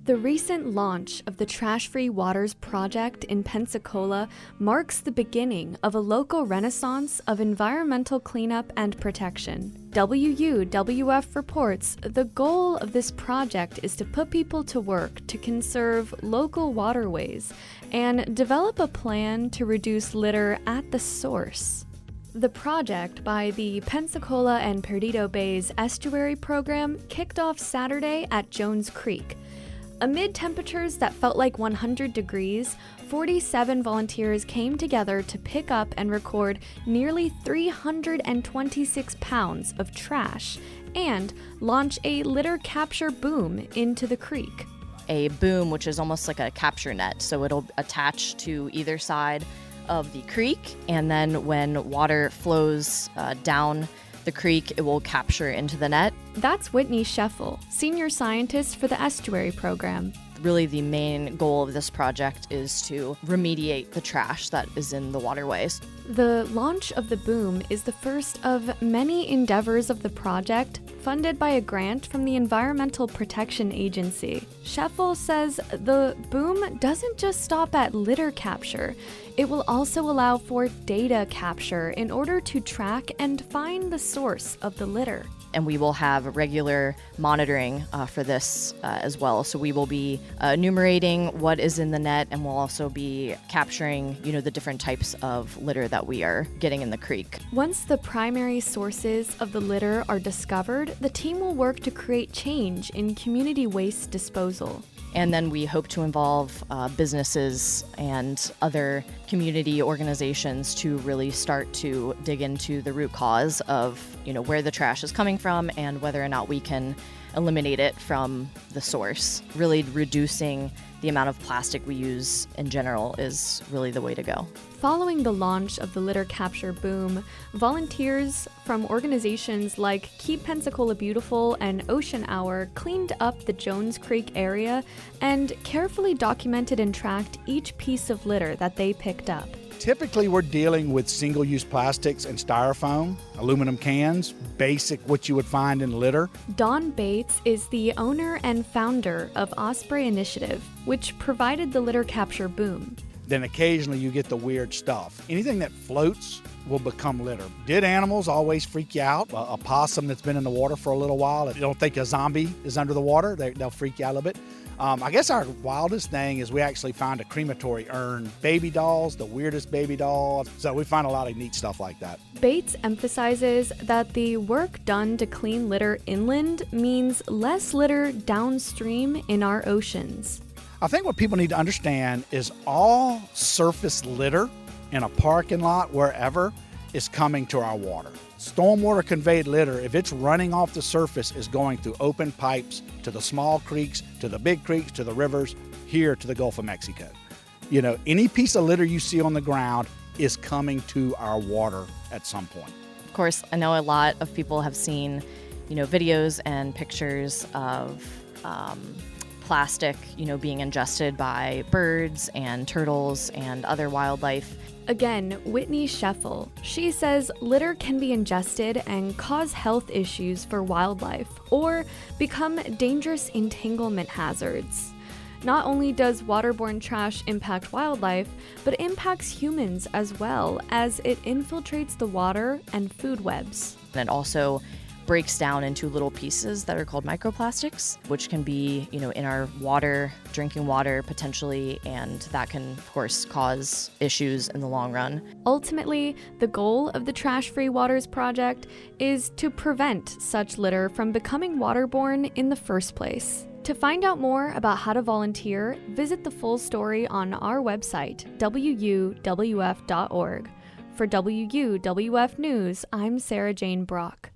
The recent launch of the Trash-Free Waters project in Pensacola marks the beginning of a local renaissance of environmental cleanup and protection. WUWF reports the goal of this project is to put people to work to conserve local waterways and develop a plan to reduce litter at the source. The project by the Pensacola and Perdido Bays Estuary program kicked off Saturday at Jones Creek. Amid temperatures that felt like 100 degrees, 47 volunteers came together to pick up and record nearly 326 pounds of trash and launch a litter capture boom into the creek. A boom, which is almost like a capture net, so it'll attach to either side of the creek, and then when water flows down the creek, it will capture into the net. That's Whitney SCHEFEL, senior scientist for the Estuary program. Really, the main goal of this project is to remediate the trash that is in the waterways. The launch of the boom is the first of many endeavors of the project, funded by a grant from the Environmental Protection Agency. SCHEFEL says the boom doesn't just stop at litter capture. It will also allow for data capture in order to track and find the source of the litter. And we will have regular monitoring for this as well. So we will be enumerating what is in the net, and we'll also be capturing, the different types of litter that we are getting in the creek. Once the primary sources of the litter are discovered, the team will work to create change in community waste disposal. And then we hope to involve businesses and other community organizations to really start to dig into the root cause of, where the trash is coming from and whether or not we can eliminate it from the source. Really reducing the amount of plastic we use in general is really the way to go. Following the launch of the litter capture boom, volunteers from organizations like Keep Pensacola Beautiful and Ocean Hour cleaned up the Jones Creek area and carefully documented and tracked each piece of litter that they picked up. Typically, we're dealing with single-use plastics and styrofoam, aluminum cans, basic what you would find in litter. Dawn Bates is the owner and founder of Osprey Initiative, which provided the litter capture boom. Then occasionally you get the weird stuff. Anything that floats will become litter. Dead animals always freak you out. A possum that's been in the water for a little while, if you don't think a zombie is under the water, they'll freak you out a little bit. I guess our wildest thing is we actually found a crematory urn. Baby dolls, the weirdest baby dolls. So we find a lot of neat stuff like that. Bates emphasizes that the work done to clean litter inland means less litter downstream in our oceans. I think what people need to understand is all surface litter in a parking lot, wherever, is coming to our water. Stormwater conveyed litter, if it's running off the surface, is going through open pipes to the small creeks, to the big creeks, to the rivers, here to the Gulf of Mexico. Any piece of litter you see on the ground is coming to our water at some point. Of course, I know a lot of people have seen, videos and pictures of plastic, being ingested by birds and turtles and other wildlife. Again, Whitney SCHEFEL. She says litter can be ingested and cause health issues for wildlife or become dangerous entanglement hazards. Not only does waterborne trash impact wildlife, but it impacts humans as well, as it infiltrates the water and food webs. And it also breaks down into little pieces that are called microplastics, which can be, in our water, drinking water potentially, and that can, of course, cause issues in the long run. Ultimately, the goal of the Trash-Free Waters project is to prevent such litter from becoming waterborne in the first place. To find out more about how to volunteer, visit the full story on our website, wuwf.org. For WUWF News, I'm Sarah Jane Brock.